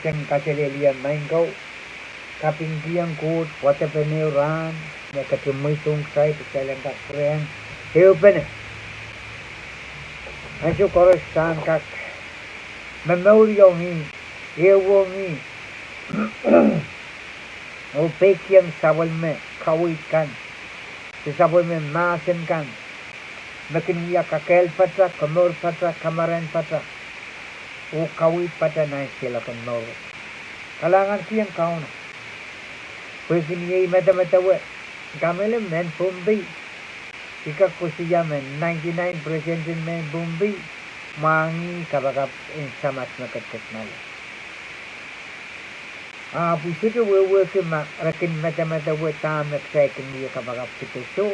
Ken Kachelia Mango, Kaping Diang Good, whatever new run, Nakatumung side to Salang Friend, Hilpen. And you correspond Kak Memorial me, Ewo me, O Pekian Savalme, Kawit Kan, the Savalme Masen Kan, Makinia Kakel Patra, Kamor Patra, Kamaran Patra. O kawit pada na sila kan Norway. Kalangan siyang kauna. Pwede niya mata-matawa. Kamila men Bombay. Ika ko siya men 99% men Bombay. Mangi kabagap in samat na katkatnala. Puso to wewe kima rakin mata-matawa tamak second niya kabagap kita so.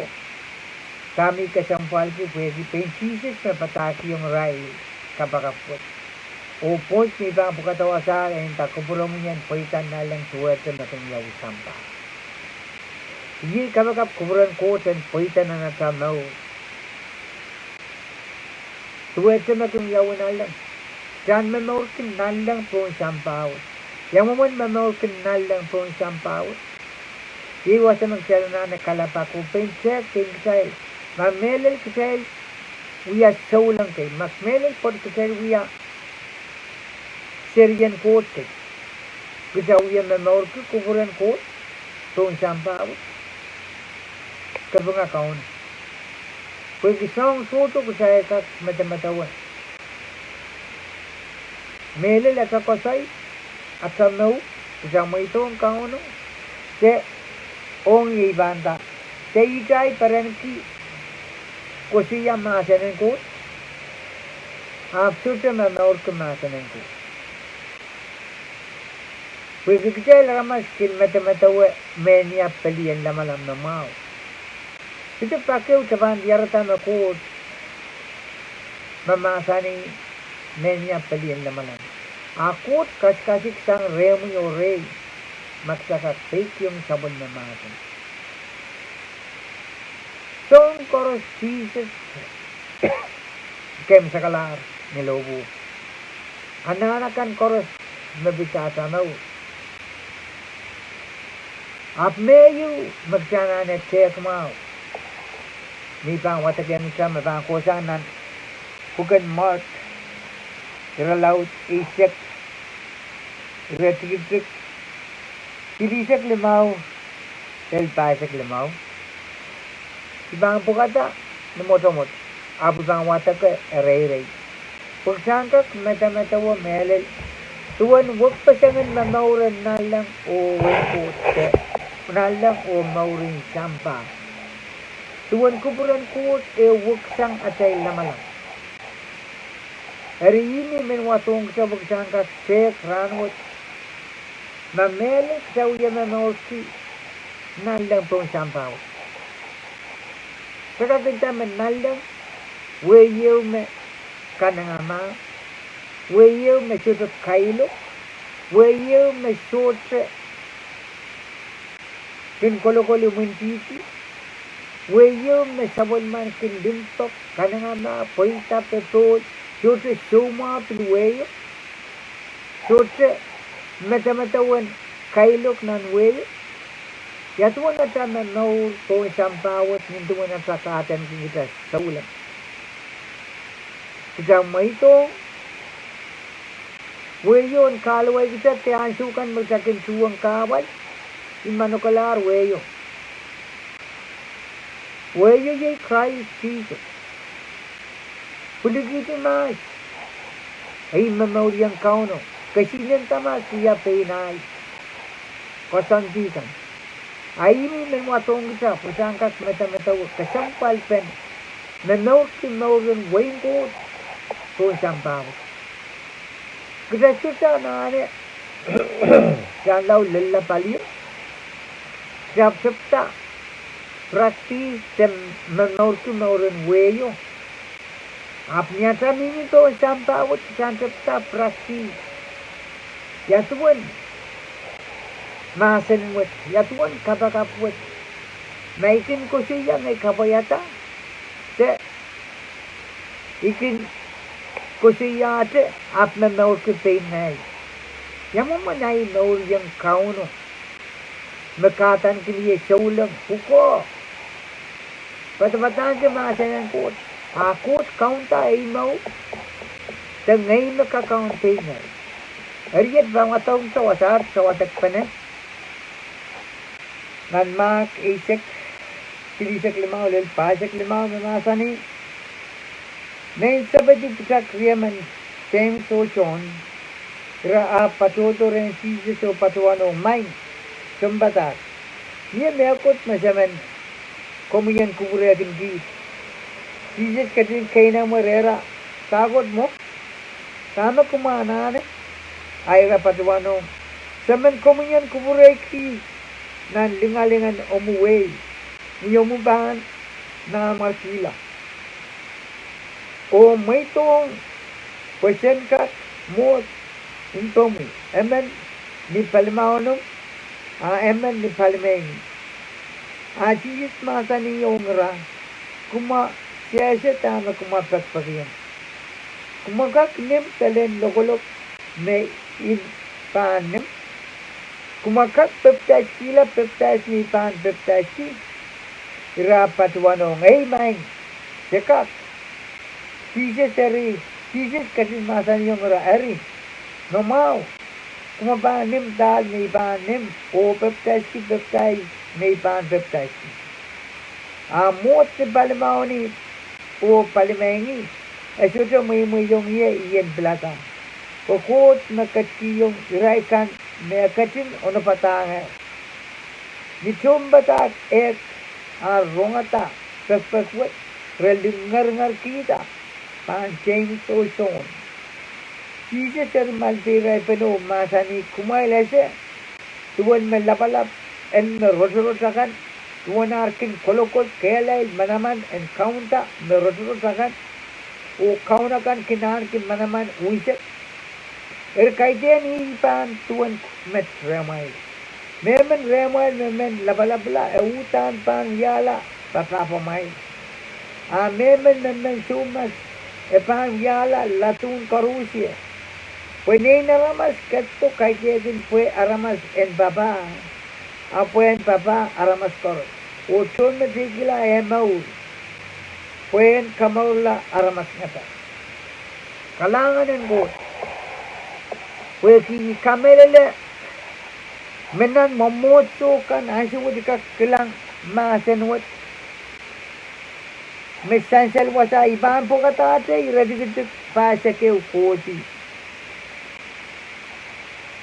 Kami kasampal ko pwede pensisis na pataki yung rai kabagap po. O point ni bang pagkatawa sa akin, Kupwuren yan, Pweida Nanleng Duwehte na tingyaw Sampah. Hindi kabagap Kupwuren ko at Pweida na natamaw. Duwehte na tingyaw Nanleng. Diyan mamawkin Nanleng po ang Sampah. Yang mamawkin Nanleng po ang Sampah. Iwasan ng sila na nakalapa ko. Pinsek, pinsel. Mamelil kisel. Uya so lang kay. Masmelil po kisel uya. Syrian court ke. Kejauhan memor ke Kupwuren court. Tuan Sampah. Kabunga kaun. Kau kisah soto kusai kak mata-matawa. Mele laka kosai. Asam nau. Kusang maito ang kaun. Se ong ibanda. Se ikai paranki. Kusiya maasanin court. Absolute memor ke maasanin court. Pwede kaya lama skill mata-matawa menia pelian lama-lam na mau. Ito pakai ucapan diaratan ako mamasani menia pelian lama-lam. Ako kas-kasik sang remu o rey magsakasik yung sabon na masan. Song koros Jesus kem sakalar nilobo. Anak-anakan koros mabisata na आप में यू मक्जाना ने चेक माओ नीपांग वाटकिया मिसा में पांग कोसांग nan bukan mart kira laut isek retikik irisek limau tel paisek limau ibang pukata namotomot abu bang watake rei pugsangkak meta-metawa melel tuan wag pasangan mamauran nalang o wengkote Nanleng o mauring Sampah. Tuan Kupwuren ko wuksang atay lamalang. Hari ini menwatong sa wuksang ka sek ranwot. Mamelik sa uya mamauki Nanleng po Sampah. Saka kita Nanleng weyo me kanangama weyo me sutot kailo weyo me sotre kin kolo-kolo muntiti, weyo me sabon man kin dimtok, kanangama, Pweida petrol, sotre suma pin weyo, sotre mata-matawan kailok nan weyo, yatuan na tama no po Sampah nintuan na sakatan kita sa ulan. Kita maito, weyo ang kalaway kita, tiyansukan magsakin suwang kawal, Immanukalar weyo. Weyo ye Christ Jesus. Puligiti mas. Ay memoriang kauno. Kasinan tama siya penay. Kosantikan. Ay mi menwatong kita. Pusangkas mata-matawa. Kasampal pen. Memoriang wengko. Kung Sampah. Kasasuta na ane. Janlaw lalapaliyo. Siap septa praktis dan menurut weyo. Apnya kami ini to Sampah awat septa praktis. Ya tuan masen wet. Ya tuan kapa wet. Naikin ko siya ngay kabayata. Te ikin ko siya ate ap menurut penay. Yamu manai no yang kauno. Mekatan kini saulang huko. Patapatan ke masayan kot. Akot kaunta ay mau. Tengay makakaunti nga. Ariat bang atong tawasar sa watak panen. Ngan mak isek. Kilisak limaw lil pasak limaw mamasani. Main sabadi kita kriyaman. Same so chon. Ra patoto ren sisi so patuano main. Sumbatak. Niya meakot masaman. Komuyan kubure akin git. Sisi katin kaina mo rera. Sagot mo. Tama kumanane. Ayra patuano. Saman komuyan kubure ki. Nan lingalingan omuwe. Niyomubahan na markila. O may tong question ka mo intomi. Emen ni palimaonom. Emen ni palimeng. Ajis masa ni yongra. Kuma siyasa tama kuma pagpagyan. Kumagak nim talen logolog me in panem. Kumakak peptas kila peptas ni pan peptas ki. Rapat wanong ay main. Cekak. Tises eri. Tises kasi masa ni yongra eri. No mau. Kumabanim dal may banim. O peptas ki peptas may pan peptas ki. Amot si palimao ni. O palimengi. Asuto may yung iyan belakang. Kokot na kati yung iraikan may akatin o napatanga. Nitumbatak ek rongata pagpagwat relingar-ngar kita pancing to son. Sisa termal tiray pano masani kumailase tuwan malapalap en rosarosakan tuwan arkin kolokot kelay manaman en kaunta rosarosakan o kaunakan kinar kin manaman uiset kaiten ipan tuan met ramai memen ramai memen labalabla utan pan yala papapamay memen sumas pan yala latun karusia pwede na ramas kato kaiten pwe aramas en baba apuen baba aramas kor utun metigila emaul pwen kamaula aramas ngata kalangan en got Weki kamelele menan momoto kan asyud ka kelang masenwat mesansel wasa iban po kata ate iradigitik pasa ke ukoti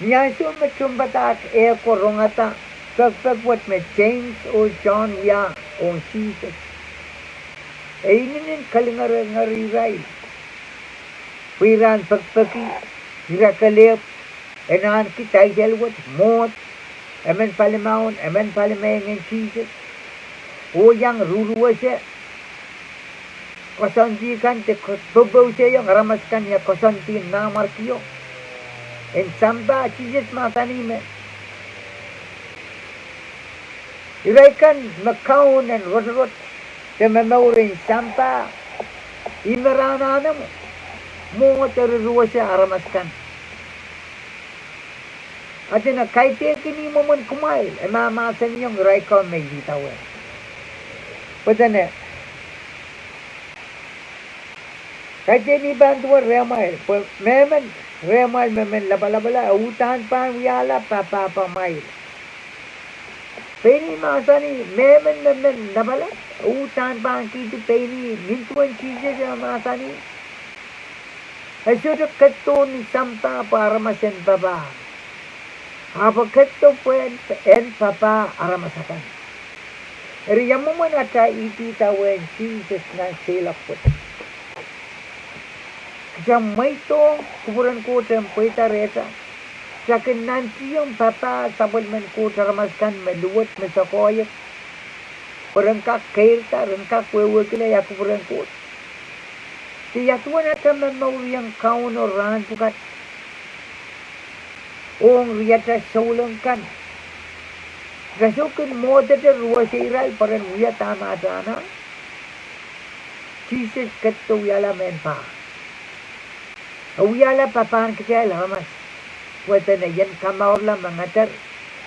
nyaso metumbatak ko rongata pagpagwat me James o John ya on Jesus einin kalingar-ngariray wiran pagpagi Hira kalip, enan kita jalwat, mot, emen palimaon, emen palimeng en Jesus. O yang ruruwa siya, kosanti kan te bubaw siya yung ramaskan niya kosanti namar kiyo. En Sampah, Jesus matanime. Iray kan makaon en rot-rot, sa mamaurin Sampah, imarana na mo. Mo teruruwa siya aramaskan. At na kahit kini mo man kumail, ay mamasan niyong raikon may gitawa. Pwede na. Kahit ni bantuwa remail, memen labalabala, utahan pa ang wiyala, papapamail. Pwede masan ni, memen labala, utahan pa ang kito, pwede mintuan Jesus ang masan ni. Asuto kato ni Sampah para masen baba. Apa kato puen en papa aramasakan. Riyamu man ata iti tawen Jesus na silapot. Kaya may to kuburan ko tempuita reta. Sakin nanti yung papa sabol man ko taramaskan maluwat masakoyat. Parangka kairta, rangka kwewekila ya kuburan ko. Siya tuwa na taman mauriyang kauno rahan pukat. Ong riyata saulang kan. Gasukin mo dati ruwa sa iral paran wiya tama sana. Jesus kato wiyala men pa. Wiyala papahan kaya lamas. puede na yan kamaor la mangatar.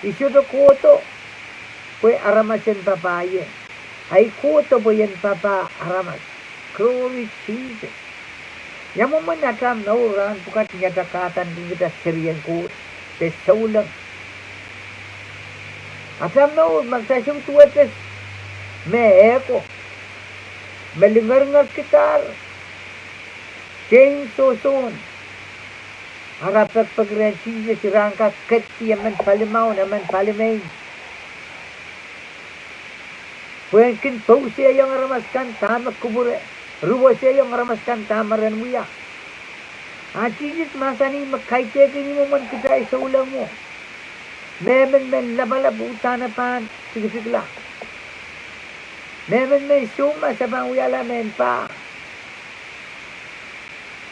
Isu to kuto. Pwe aramasen papaye. Ay kuto po yan papa aramas. Glory Jesus. Yamu manatam na uran bukat nyadakatan kita serian ku. Te saulang. Atam na ur magsasyung tuwates. Me eko. Melingar-ngar kitar. Change so soon. Harap pagrensi si rangka keti yaman palimaw naman palimain. Puenkin pau siya yung aramaskan tama kubure. Ruwa siya yung aramaskan tama rin muya. Jesus masani magkaite kini mo man kita sa ulang mo. Memen labalab utana sigla. Memen suma sa bangwala men pa.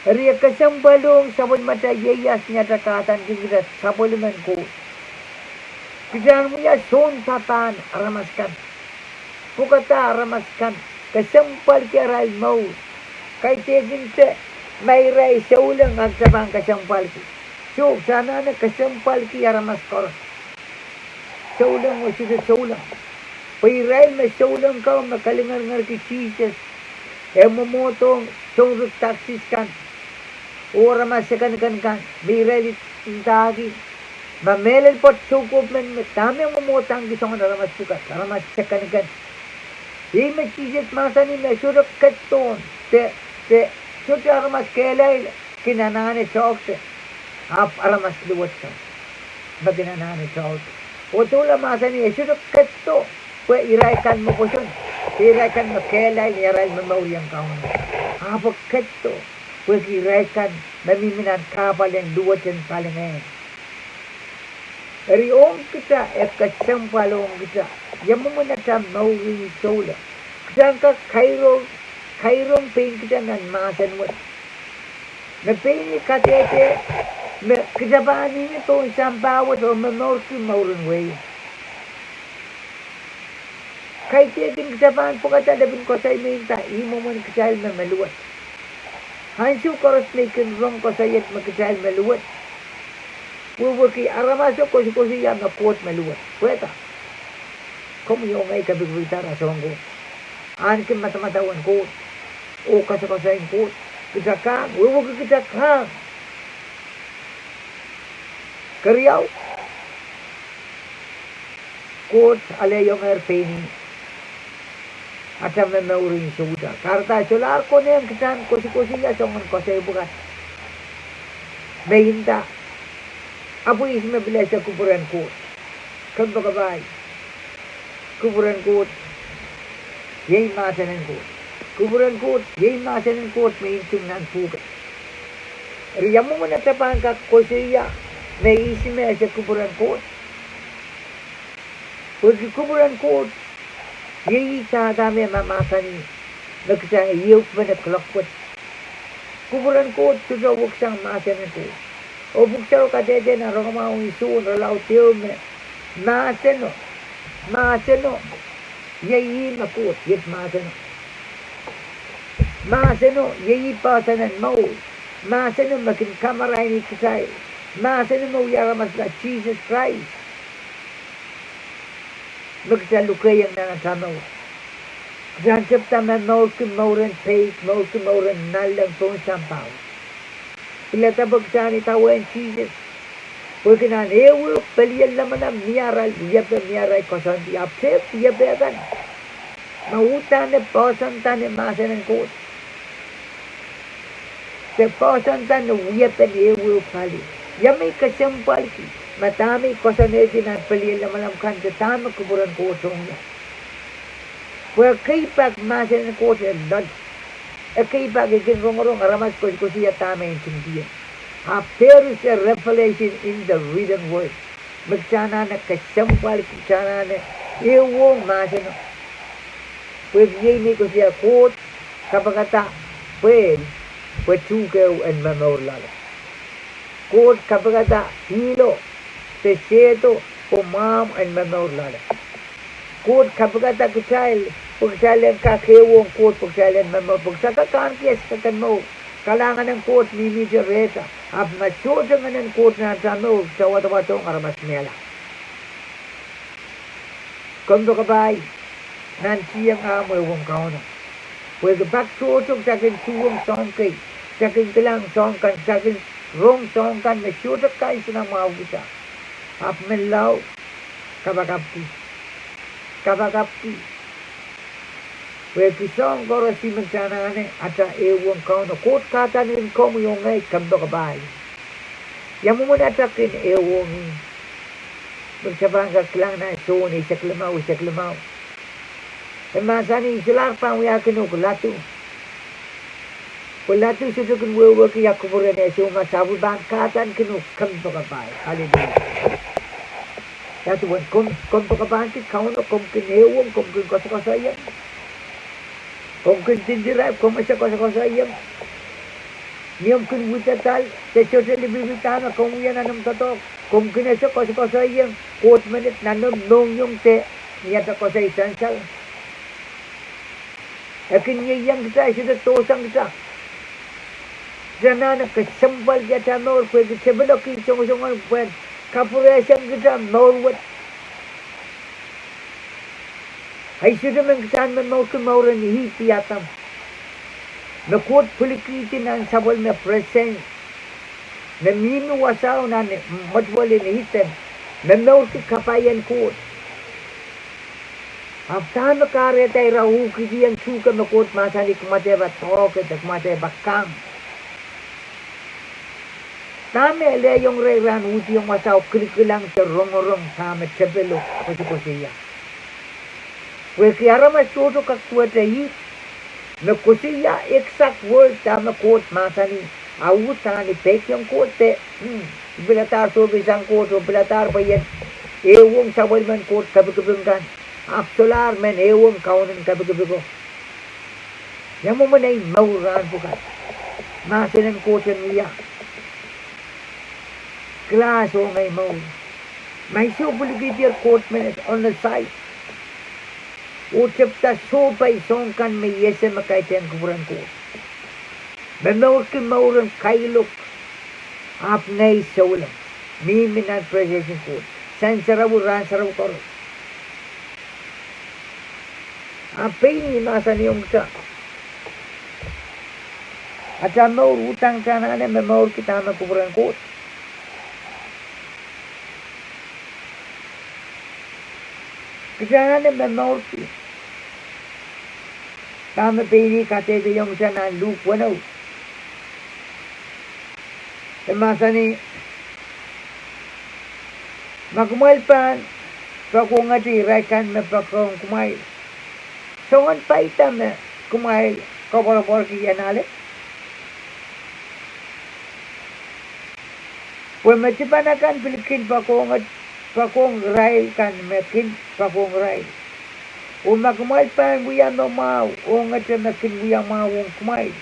Riya kasang balong sabon mata yeyas niya takatan kita sabon man ko. Kita muya son patan aramaskan. Pukata aramaskan. Kasampal ki aral mau. Kay tegin te may ray sa ulang ang sabang kasampal ki. So sana na kasampal ki aramaskor. Sa ulang mo siya sa ulang. Pairay may sa ulang ka makalingar-ngar ki Jesus. Momotong sonrut taksis kan. Ora masakan kan mirelit intagi mamelel pot sukup men tame momotang gisong aramas sukat aramas sekan kan me Jesus masani me suruk katon te suti aramas kelay kinanane chokse ap aramas luwat ka maginanane chok otula masani suruk katto kwe iray kan mo poson iray kan makelay iray mamauriyang kaon apo katto Pwede rekan namiminan kapal yang dua dan paling ngayon. Riong kita kasang palong kita. Yang memenatang mauring sola. Kita kairong pain kita nan masan mo. Na pain ni katete. Kita ba ini to isang bawat o mamorki maurun way. Kay tiyakin kita ba po katadabin ko sa iminta. Imo mo ni kasal na maluwat. Hansu koros naikin rong ko sayat magkasal maluwat. Wuwaki aramaso kosi yan na kuot maluwat. Pweta. Kung yung ay kabigwita rasong ko. Anikin matamatawan ko. O kasakosayin ko. Kita kang. Wuwaki kita kang. Karyaw. Kuot alayong airplane. Atam na nauring suda. Karta solar ko na yung kisan kusi ya songon ko sa ibukan. Mahinta. Apo isme bila sa Kupwuren ko. Kanto kabay. Kupwuren ko. Yay masanan ko. Kupwuren ko. Yay masanan ko. May insumnan pukat. Riyamu mo na tapan ka kusi ya. May isme sa Kupwuren ko. Pag Kupwuren ko. Yei sada me mamasani nagsa yuk bana klokwat Kupwuren ko tujo buksang masan ko o buksaro ka dede na roma isu no lau teo me maseno yei makut yet maseno yei pasanan mau maseno makin kamera ini kisai maseno mau yara masla Jesus Christ Magsalukay ang nanatamaw. Jansap tama mauren pay, mauren Nanleng pong Sampah. Ilatabag sa nitawa ang Jesus. Porque na ewo, paliyan naman ang miyaral, miyaray kosan di apsep, yabetan. Mautan na posan tan na masan ang kot. Sa posan tan na uyapan ewo pali. Yamay kasampal ki. Matami kosan na sinan paliyan naman ang kanta tama Kupwuren ko song niya. Well, kay pag masan ang kot lod. Kay pag ikinrong-rong aramas ko siya tama yung sindiyan. There is a revelation in the written word. Magsana na kasampal sana na iwong masan. Pwede ngayon ko siya kot kapagata pwede tukaw and mamorlala. Kot kapagata hilo Peseto, umam and mamorlala. Kot kapagata kisal, pagsalan ka kewong kot, pagsalan mamor, pagsakakaan kiyas kakan mo, kalangan ng court mimi reta ab machoda ng court na tano tawa-tawa aramas mela kondo kabay nan siyang amoy wong kauna pwede bakchotong sakin suwong songkay sakin kilang songkan sakin rong songkan na shoda kay sa mawusa ab melaw kabakapti we kisong goro si magsana ne ata ewong kauno kot kata nin komo yung ngay kamdo kabay yamu mo natakin ewong magsabang ka klang na so ni saklamaw e masani silar pa wiya kulatu susukin wewe ki Kupwuren e suma sabu bang katan kinu kamdo kabay hallelujah yatu wan kom kabay ki kauno kom kin ewong kom kin kosa yan kung kintindiray, kung masya-kosa iyam. Niyam kinwitatal, techote libibitana, kung yan anong tatok. Kung kinasya-kosa iyam, 4 minute, nanom nung yung te, niyata ko sa isansal. Akin niyang kita, sida tosang kita. Sana nakasambal kita nor, pwede sebelok kisong-songan, pwede kapuresan kita, norwat. Ay sudah mengkesan memaukan mauran hiti atam. Nakut pulikiti nan sabol me present. Na minu wasaw na matwalin hitem. Na nauti kapayan kot. Aftan makare tay rahu kiti yang suka makot masani kumate batok at kumate bakang. Tame le yung reran uti yung wasaw krikulang sa rong-rong sa metebelo kasi we kiara mas choto kaktuata hi na kusiya exact word tama quote masani awu tani pek yung quote te bilatar so bisang quote o bilatar bayan ewong sabol man quote kabigabinggan absolar men ewong kaunan kabigabigo yamu manay mauran bukan masinan quote niya class o ngay mau may so buligitir quote man on the side Ucapta sopay songkan may yese makaiten Kupwuren ko. Memaukin mauran kailok. Apnay saulang. Miminan presensin ko. San sarabu ran sarabu koro. Apay ni masan yung sa. At sa maur utang sa nanan memaur kita na Kupwuren ko. Kasana memaur ki. Tama pini kate yung siya na Luke 1:0. Masa ni magkumail pa kung ati raikan me pakong kumail. So on paita me kumail kapalapor ki yanale. Pwede matipanakan pilikin pakong rail kan mekin pakong rail. Magkumail pa buya no mau, ngayon mekin buya mau kumail.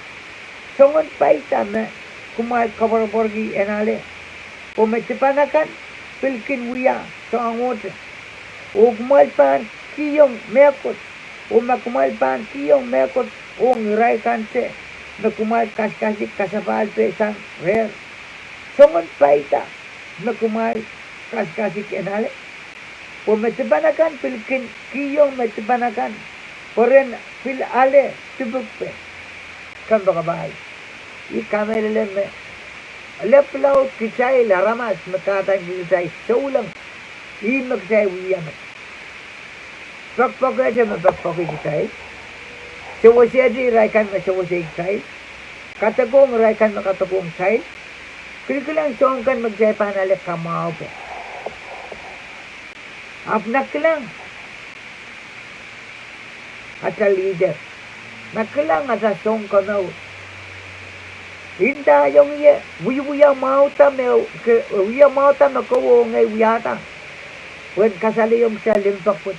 So on paita me kumail kapalapor ki yanale. Matipanakan pilikin buya so ang otra. Kumail pa kiyong mekot. Magkumail pa kiyong mekot rai kanse. Magkumail kaskasik kasabal pe sang rare. Songon paita magkumail kaskasik yanale. Matipanakan pilikin kiyong matipanakan. Poren pil ale tubuk pe. Kando ka bahay. Ikamele me. Leplaw kisay laramas matatan kisay saulang. Magsay wiyaman. Pakpak aja mapakpak kisay. Sawasya raikan masawasya kisay. Katakong raikan makatakong kisay. Kilikilang songkan magsay panalek kamao po. Apnak lang. At sa leader. Nakilang at sa songkan na. Hinta yung iya. Wiya mauta me. Wiya mauta me ko ngay wiyata. Wen kasali yung sa limpak po.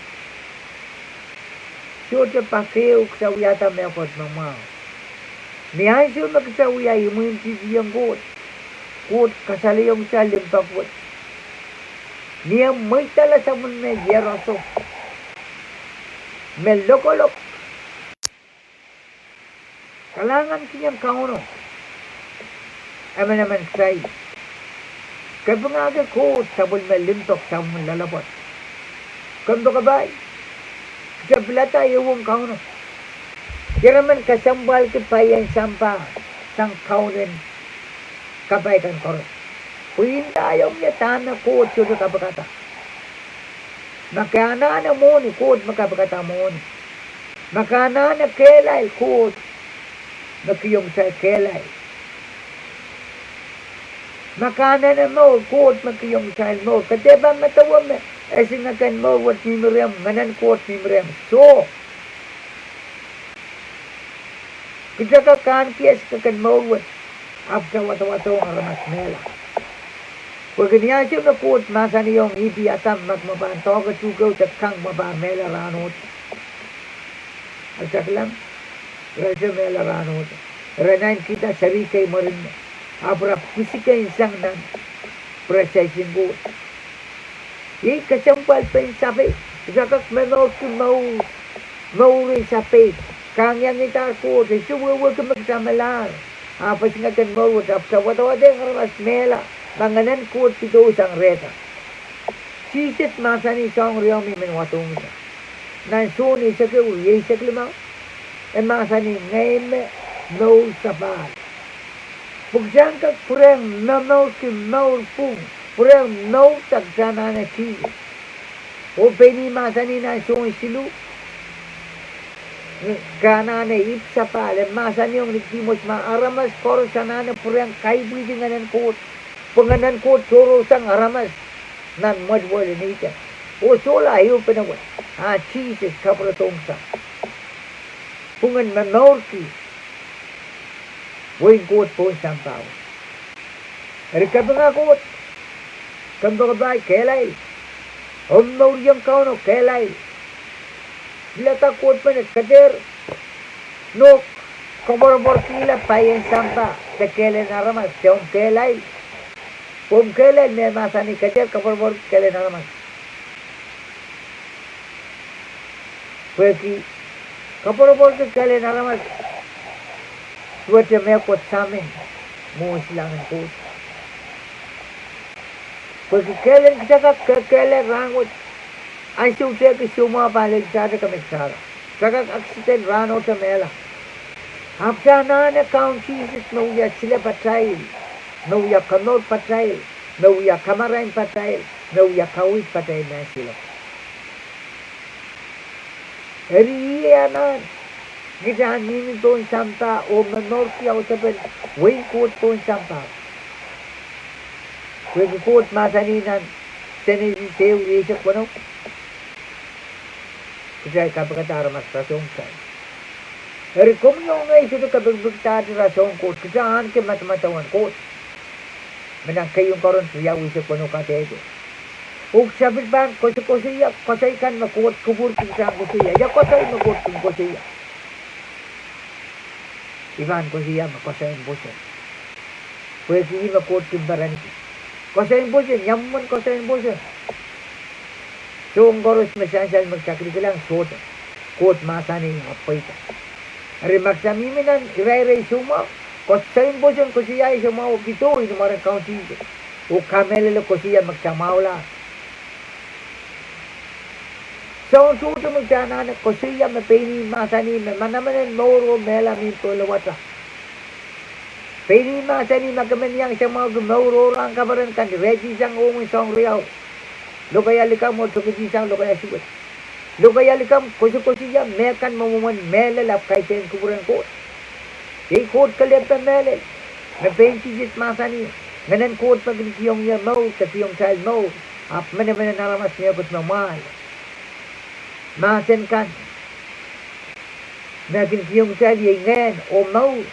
Siyota pakiw sa wiyata me ko mamao. Niyan siya magsawiya yung yung kot. Kot kasali yung sa limpak po. Niya may tala sa mun me yeroso. Me lokolok. Kalangan kanyang kauno. Aman say. Kapungaga ko sabon melintok sa lalabot. Kando ka ba? Jablata yung kauno. Jeraman kasambal ke payan sampah sang kaunen kabaikan koro. Pweida yung niya tanah ko sudah kapakata. Makana na mo ni ko makapakata mo ni. Makana na kelay ko nakiyong sa kelay. Makana na mo ko makiyong sa mo. Kadeba matawa me. Esi ngakan mo wat ni meriam nganan ko ni meriam. So kita kan kias kan mo wat abda wata aramas mela. Pagkanya siya na po masa niyong ibi atam magmabanto ka sugaw at kang mabamela ranot. At saklang raja mela ranot. Ranain kita sarikay mo rin. Abra pisikay isang ng processing good. Yung kasampal pa yung sabi. Sakak menor ki mau rin sabi. Kang yang itar ko. Suwawa ka magsamalar. Apa nga kan mau. Sa wata-wata yung aramas mela. Manganan ko tito isang reta. Sisit masa ni isang riyaw mi minwatong isa. Nansun isa ka uye isa klima. E masa ni ngayon no sabal. Pugsang ka pureng namaw ki maul pung. Pureng no tagsana na siya. O peni masa ni nansun silu. Gana na ipsa pa. Masa ni yung nagtimos maaramas koro sana na pureng kaibuji nganan ko. Penganan ko toro sang aramas nan madwal nita. O sola ayo penawat. Jesus kapra tongsa. Pungan manorki. Woy kot po sampaw. Erika nga kot. Kando ba kelay. Omnor yang kauno kelay. Lata kot pa kader. No komor kila payen sampah. Tekele naramas tiong kelay. Pum kelen me masa ni kajer kapor kelen alamas. Pergi kapor ke kelen alamas. Suatu me kot samin mu silangan kot. Pergi kelen kita ke kelen rangut. Ansu te ke semua balik sada ke mesara. Jaga aksiten rano te mela. Apsa na count Jesus no ya sila patay. No ya kanor patay, no ya kamarain patay, no ya kawit patay na sila. Eriya na, kita nini to sampa o manor siya o sabi, wing kot to sampa. Wing kot masaninan, senesi sew isa kono. Kita kapagkatara mas rasong sa. Eri kumyo nga ito kapagkatara rasong kot, kita han ke matamatawan kot. Menang kayong karon siya wisa kono ka teto. Ug sabit bang kosi-kosi kosay kan makut kubur kisang kosi ya kosay makut kosi ya. Iban kosi ya makosay bosen. Pwede ini makut timbaran. Kosay bosen nyamon kosay bosen. So ngoros mesansal magcakri ka lang sota. Kot masa ni Pweida. Ari magsaminan iray-iray suma. Kosain bosan kosiya isa mau gitu itu marang county. O kamele kosiya magsamawla. So suto magdana na kosiya mapeni masani manamanan moro mela min to lawata. Peni masani magamenyang sa mau gumoro ang kabaran kan reji sang umun song riyaw. Lokaya likam mo tukiji sang lokaya sibat. Lokaya likam kosiya mekan mamuman mela lap kaiten kuburan ko. Yung kot kalip na mele. Na 20 masa ni. Nganan kot pag kiyong niya mo. Sa kiyong child mo. Ap mana naramas niya kot mamay. Masen kan. Na kiyong child yung ngayon. O mo.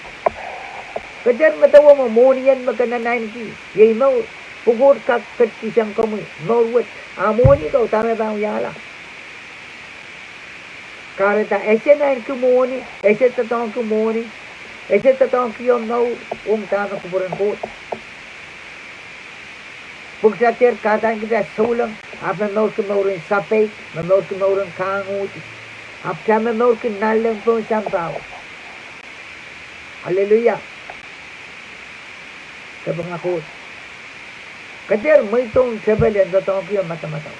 Kadyan matawa mo. Muni yan magkananayin ki. Yung mo. Pugur kakat kisang kamoy. Mawat. Amuni ka. Tama ba ang yala. Karita. Ese na yung kumuni. Ese tatong kumuni. Ese tatong kiyong no, tama kuburan ko. Pagsatir, katang kita sulang, ap na kumaurin sapay, na kumaurin kangut, ap siya na Nanleng po Sampah. Hallelujah. Kapangakot. Kader mo itong sebelen sa tong kiyo mata-mata.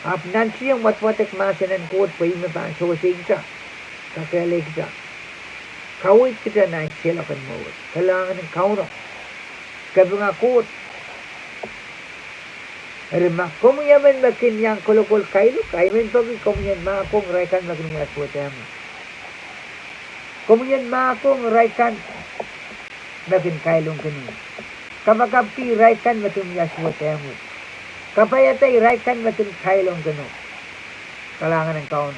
Apnan siyang watwatek masin and quote pa ime pa so sigsa. Kakalik sa. Kawit kita na sila kan mo. Kailangan ng kauno. Kapangakot. Rima, kumuyaman makin yang kolokol kailo, kaimen pagi kumuyan makong raikan makin yang aswatama. Kumuyan makong raikan makin kailong kini. Kamakapti raikan makin yang aswatama. Kapayatay raikan makin kailong kino. Kalangan ng kaon.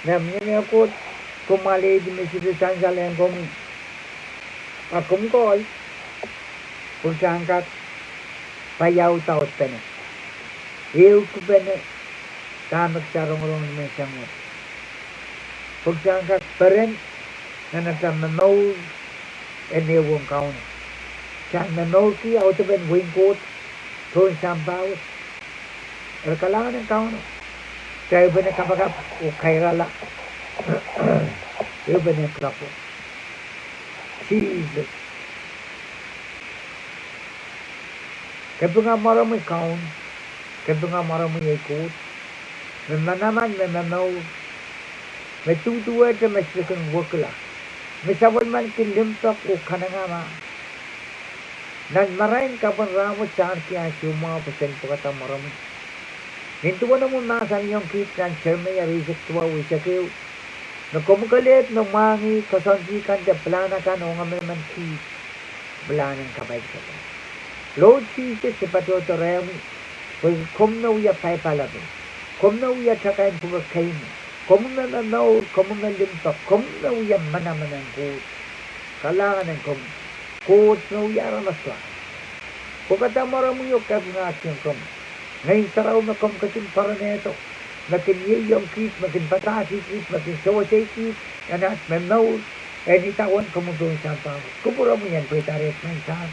Namanya ni ako kumali di mesisisan sa lang kumi. Akum kol. Pursangkat. Payaw taot pene. Ew ko pene. Tamak sarong-rong may sangot. Pagsangkat pa rin na natamanaw and ewang kaon. Saan nanaw ki auto ben wingkot tuwing sampah. Kailangan ng kaon. Kaya ba na kapagap o kairala. Ew ba na kapo. Jesus. Kapag marami kaon, kapag marami ikot, memanaman memanaw, may Duwehte may silikon wakla, may sabon man kilimpak o kanangama. Nan marahin kapan ramo saan kaya suma pasen pagkata marami. Hinto mo naman nasan yung kit nan serme ya riset tuwa wisakiw. Nagkumukalit ng mangi kasansikan sa plana ka no nga man kit. Blanang kabay ka pa. Lord Jesus sepatoto remi, pues como uya pai palado, como uya takain puga kain, como na nanaw, como na limpak, como na uya mana-manang kot, kalangan ng kot na uya ramaswa. Pagkata maramo yung kabungat yung kom, ngayon saraw na kom kasin para neto, makin yung kit, makin patasi kit, makin sawasay kit, anat manaw, enitawan kumutong sampah, kupura mo yan, pwetaret na saan.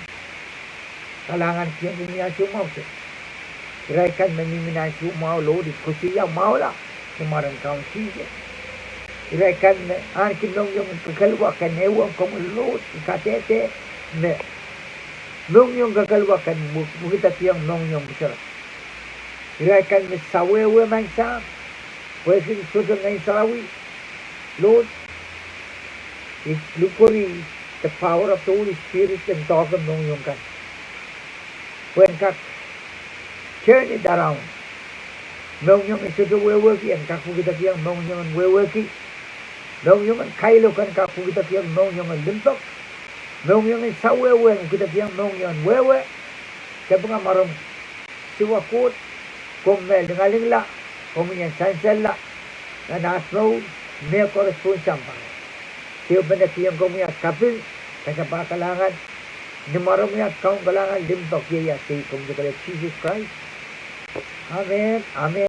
Kalangan siya minasumaw siya. Iraikan minasumaw lodi kusiya mawla. Sumarang kaun siya. Iraikan ankin nung yung kakalwa kanewang kumulot. Ikatete. Nung yung kakalwa kan mukita siyang nung yung bisara. Iraikan sawewe man siya. Pwede susunod ngayon sarawi. Lord, lukuri the power of the Holy Spirit and talk of nung yung kan. When kak turn it around, nong yung isudo weweki ang kakugita kiyang nong yung weweki, nong yung kailo kan kakugita kiyang nong yung limtok, nong yung sawewe ang kita kiyang nong yung wewe, kaya nga marong siwakot, kung may lingalingla, kung may sansela, na nasno, may korespon sampah. Siya ba na kiyang kung may kapil, kaya pa kalangan, ni marami at kaung kalangan limtok yaya say kung Jesus Christ. Amen. Amen.